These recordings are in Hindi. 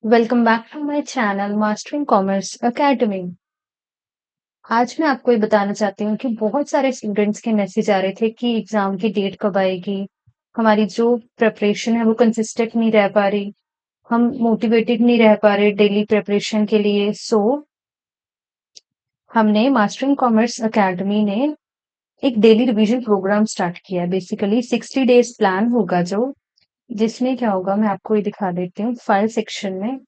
Welcome back to my channel mastering commerce academy. आज मैं आपको ये बताना चाहती हूँ कि बहुत सारे स्टूडेंट्स के मैसेज आ रहे थे कि एग्जाम की डेट कब आएगी। हमारी जो प्रिपरेशन है वो कंसिस्टेंट नहीं रह पा रही। हम मोटिवेटेड नहीं रह पा रहे डेली प्रिपरेशन के लिए। हमने मास्टरिंग कॉमर्स एकेडमी ने एक डेली रिवीजन प्रोग्राम स्टार्ट किया है। बेसिकली 60 डेज प्लान होगा जो जिसमें क्या होगा मैं आपको ये दिखा देती हूँ फाइल सेक्शन में।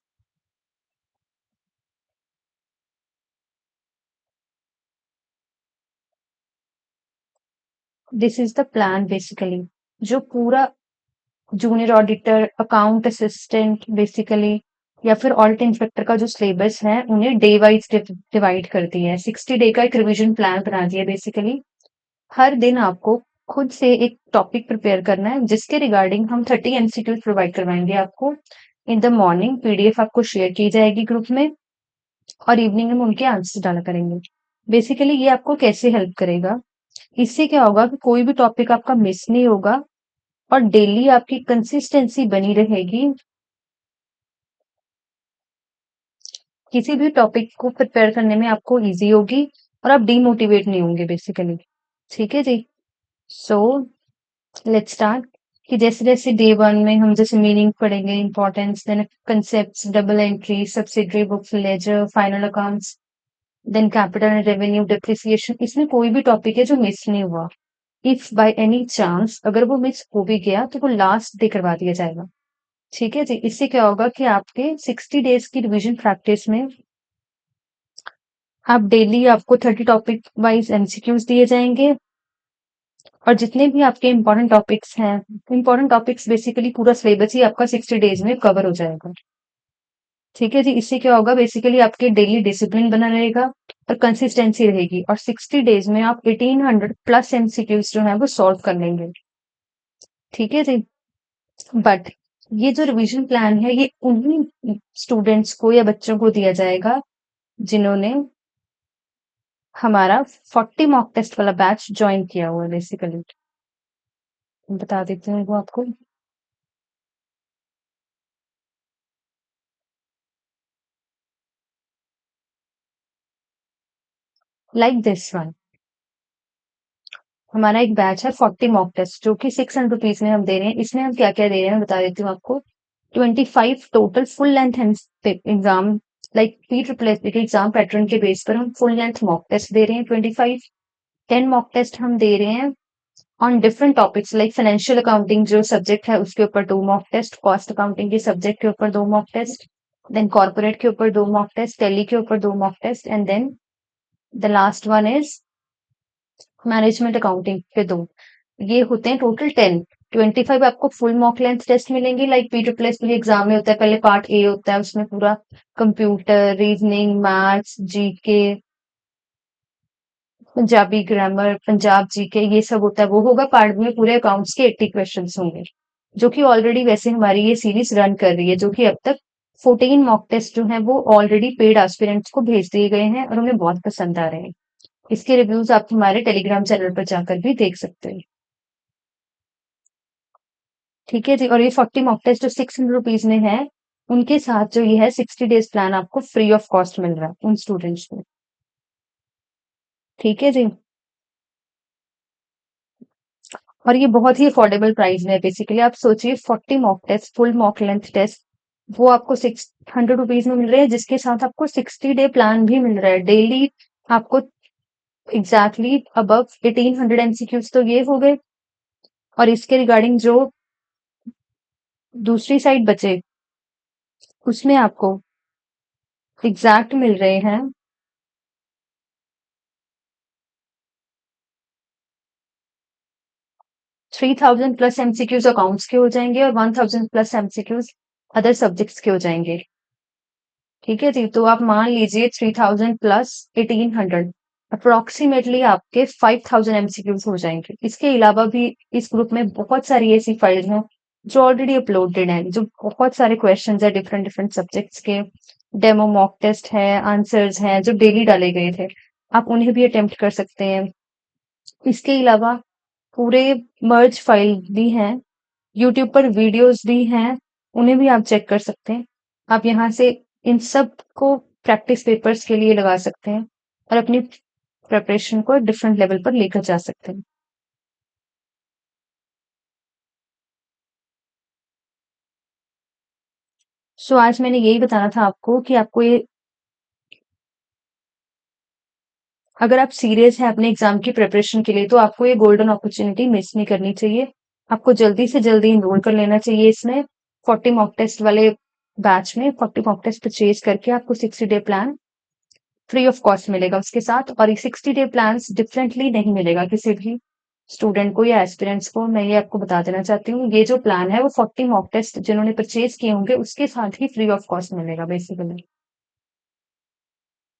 This is the plan basically जो पूरा junior auditor, account assistant basically या फिर ऑडिट इंस्पेक्टर का जो सिलेबस है उन्हें डे वाइज डिवाइड कर दिया है। 60 डे का एक रिवीजन प्लान बना दिया बेसिकली। हर दिन आपको खुद से एक टॉपिक प्रिपेयर करना है जिसके रिगार्डिंग हम 30 MCQs प्रोवाइड करवाएंगे आपको। इन द मॉर्निंग पीडीएफ आपको शेयर की जाएगी ग्रुप में और इवनिंग में उनके आंसर डाला करेंगे। बेसिकली ये आपको कैसे हेल्प करेगा, इससे क्या होगा कि कोई भी टॉपिक आपका मिस नहीं होगा और डेली आपकी कंसिस्टेंसी बनी रहेगी। किसी भी टॉपिक को प्रिपेयर करने में आपको इजी होगी और आप डीमोटिवेट नहीं होंगे बेसिकली। ठीक है जी। सो लेट्स स्टार्ट कि जैसे जैसे डे वन में हम जैसे मीनिंग पढ़ेंगे, importance, then concepts, double entry, subsidiary books, ledger, final accounts, then capital and revenue, depreciation, इसमें कोई भी टॉपिक है जो मिस नहीं हुआ। इफ बाय एनी चांस अगर वो मिस हो भी गया तो वो लास्ट डे करवा दिया जाएगा। ठीक है जी। इससे क्या होगा कि आपके 60 डेज की रिवीजन प्रैक्टिस में आप डेली आपको 30 टॉपिक वाइज एमसीक्यूज दिए जाएंगे और जितने भी आपके इंपॉर्टेंट टॉपिक्स हैं, इंपॉर्टेंट टॉपिक्स बेसिकली पूरा सिलेबस ही आपका 60 डेज में कवर हो जाएगा। ठीक है जी। इससे क्या होगा बेसिकली आपके डेली डिसिप्लिन बना रहेगा और कंसिस्टेंसी रहेगी और 60 डेज में आप 1800+ एमसीक्यूज जो है वो सॉल्व कर लेंगे। ठीक है जी। बट ये जो रिवीजन प्लान है ये उन्हीं स्टूडेंट्स को या बच्चों को दिया जाएगा जिन्होंने हमारा 40 मॉक टेस्ट वाला बैच ज्वाइन किया हुआ है बेसिकली। बता देती हूँ वो आपको। लाइक दिस वन, हमारा एक बैच है 40 मॉक टेस्ट जो कि 600 रुपीज में हम दे रहे हैं। इसमें हम क्या क्या दे रहे हैं मैं बता देती हूँ आपको। 25 total full length exam, like P triple S के एग्जाम पैटर्न के बेस पर हम फुल लेंथ मॉक टेस्ट दे रहे हैं 25। 10 मॉक टेस्ट हम दे रहे हैं on different topics like financial accounting जो सब्जेक्ट है उसके ऊपर 2 मॉक टेस्ट, कॉस्ट अकाउंटिंग के सब्जेक्ट के ऊपर 2 मॉक टेस्ट, देन कॉर्पोरेट के ऊपर 2 मॉक टेस्ट, टेली के ऊपर 2 mock test, and then the last one is management accounting के 2। ये होते हैं टोटल 10। 25 आपको फुल मॉक लेंथ टेस्ट मिलेंगे लाइक पी ट्रिपल एस के एग्जाम में होता है। पहले पार्ट ए होता है उसमें पूरा computer, reasoning, maths, GK, Punjabi grammar, Punjab GK ये सब होता है। वो होगा पार्ट में पूरे अकाउंट्स के 80 क्वेश्चंस होंगे जो कि ऑलरेडी वैसे हमारी ये सीरीज रन कर रही है जो कि अब तक 14 मॉक टेस्ट जो है वो ऑलरेडी पेड एस्पिरेंट्स को भेज दिए गए हैं और उन्हें बहुत पसंद आ रहे हैं। इसके रिव्यूज आप हमारे टेलीग्राम चैनल पर जाकर भी देख सकते हैं। ठीक है जी। और ये 40 मॉक टेस्ट जो 600 रुपीज में है उनके साथ जो ये है 60 डेज प्लान आपको फ्री ऑफ कॉस्ट मिल रहा है उन स्टूडेंट्स को। ठीक है जी। और ये बहुत ही अफोर्डेबल प्राइस में है बेसिकली। आप सोचिए 40 mock test full mock length test वो आपको 600 रुपीज में मिल रहे हैं जिसके साथ आपको 60 डे प्लान भी मिल रहा है डेली। आपको एग्जैक्टली अबव 1800 एमसीक्यूज तो ये हो गए और इसके रिगार्डिंग जो दूसरी साइड बचे उसमें आपको एग्जैक्ट मिल रहे हैं 3000+ एमसीक्यूज अकाउंट्स के हो जाएंगे और 1000+ एमसीक्यूज अदर सब्जेक्ट्स के हो जाएंगे। ठीक है जी। तो आप मान लीजिए 3000+ 1800 अप्रोक्सीमेटली आपके 5000 एमसीक्यूज हो जाएंगे। इसके अलावा भी इस ग्रुप में बहुत सारी ऐसी फाइल्स हैं जो ऑलरेडी अपलोडेड हैं, जो बहुत सारे क्वेश्चन है डिफरेंट डिफरेंट सब्जेक्ट्स के, डेमो मॉक टेस्ट है, आंसर्स हैं जो डेली डाले गए थे। आप उन्हें भी अटेम्प्ट कर सकते हैं। इसके अलावा पूरे मर्ज फाइल भी हैं, यूट्यूब पर वीडियोस भी हैं, उन्हें भी आप चेक कर सकते हैं। आप यहाँ से इन सब को प्रैक्टिस पेपर्स के लिए लगा सकते हैं और अपनी प्रिपरेशन को डिफरेंट लेवल पर लेकर जा सकते हैं। सो आज मैंने यही बताना था आपको कि आपको ये अगर आप सीरियस हैं अपने एग्जाम की प्रिपरेशन के लिए तो आपको ये गोल्डन अपॉर्चुनिटी मिस नहीं करनी चाहिए। आपको जल्दी से जल्दी इनरोल कर लेना चाहिए इसमें। 40 मॉक टेस्ट वाले बैच में 40 मॉक टेस्ट परचेज करके आपको 60 day plan free of cost मिलेगा उसके साथ। और ये 60 डे प्लान डिफरेंटली नहीं मिलेगा किसी भी स्टूडेंट को या एस्पिरेंट्स को। मैं ये आपको बता देना चाहती हूँ, ये जो प्लान है वो 40 मॉक टेस्ट जिन्होंने परचेज किए होंगे उसके साथ ही फ्री ऑफ कॉस्ट मिलेगा बेसिकली।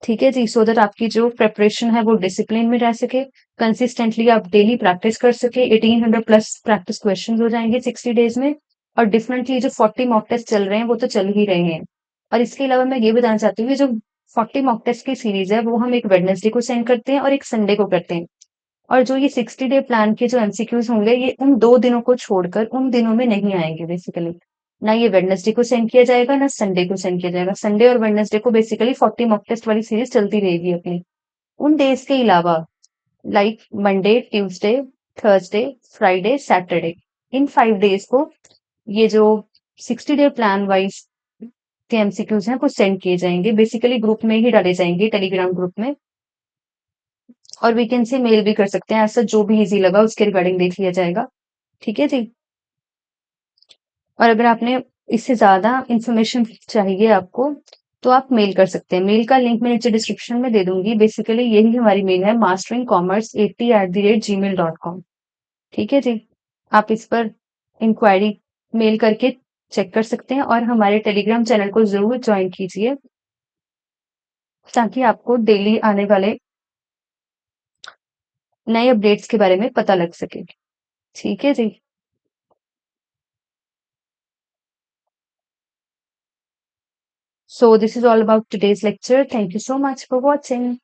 ठीक है जी, सो दैट आपकी जो प्रिपरेशन है वो डिसिप्लिन में रह सके, कंसिस्टेंटली आप डेली प्रैक्टिस कर सके। 1800 प्लस प्रैक्टिस क्वेश्चन हो जाएंगे 60 डेज में। और डिफरेंटली जो 40 मॉक टेस्ट चल रहे हैं वो तो चल ही रहे हैं। और इसके अलावा मैं ये बताना चाहती हूँ कि जो 40 मॉक टेस्ट की सीरीज है वो हम एक वेडनेसडे को सेंड करते हैं और एक संडे को करते हैं। और जो ये 60 डे प्लान के जो एमसीक्यूज होंगे ये उन 2 दिनों को छोड़कर उन दिनों में नहीं आएंगे बेसिकली। ना ये वेडनेसडे को सेंड किया जाएगा ना संडे को सेंड किया जाएगा। संडे और वेडनेसडे को बेसिकली 40 मॉक टेस्ट वाली सीरीज चलती रहेगी अपनी। उन डेज के अलावा like Monday, Tuesday, Thursday, Friday, Saturday, इन 5 डेज को ये जो 60 डे प्लान वाइज के एमसीक्यूज हैं वो सेंड किए जाएंगे, बेसिकली ग्रुप में ही डाले जाएंगे टेलीग्राम ग्रुप में। और वीकेंड से मेल भी कर सकते हैं, ऐसा जो भी इजी लगा उसके रिगार्डिंग देख लिया जाएगा। ठीक है जी। और अगर आपने इससे ज्यादा इंफॉर्मेशन चाहिए आपको तो आप मेल कर सकते हैं। मेल का लिंक मैं नीचे डिस्क्रिप्शन में दे दूंगी। बेसिकली यही हमारी मेल है, mastering commerce80@gmail.com। ठीक है जी। आप इस पर इंक्वायरी मेल करके चेक कर सकते हैं और हमारे टेलीग्राम चैनल को जरूर ज्वाइन कीजिए ताकि आपको डेली आने वाले नए अपडेट्स के बारे में पता लग सके। ठीक है जी। So this is all about today's lecture. Thank you so much for watching.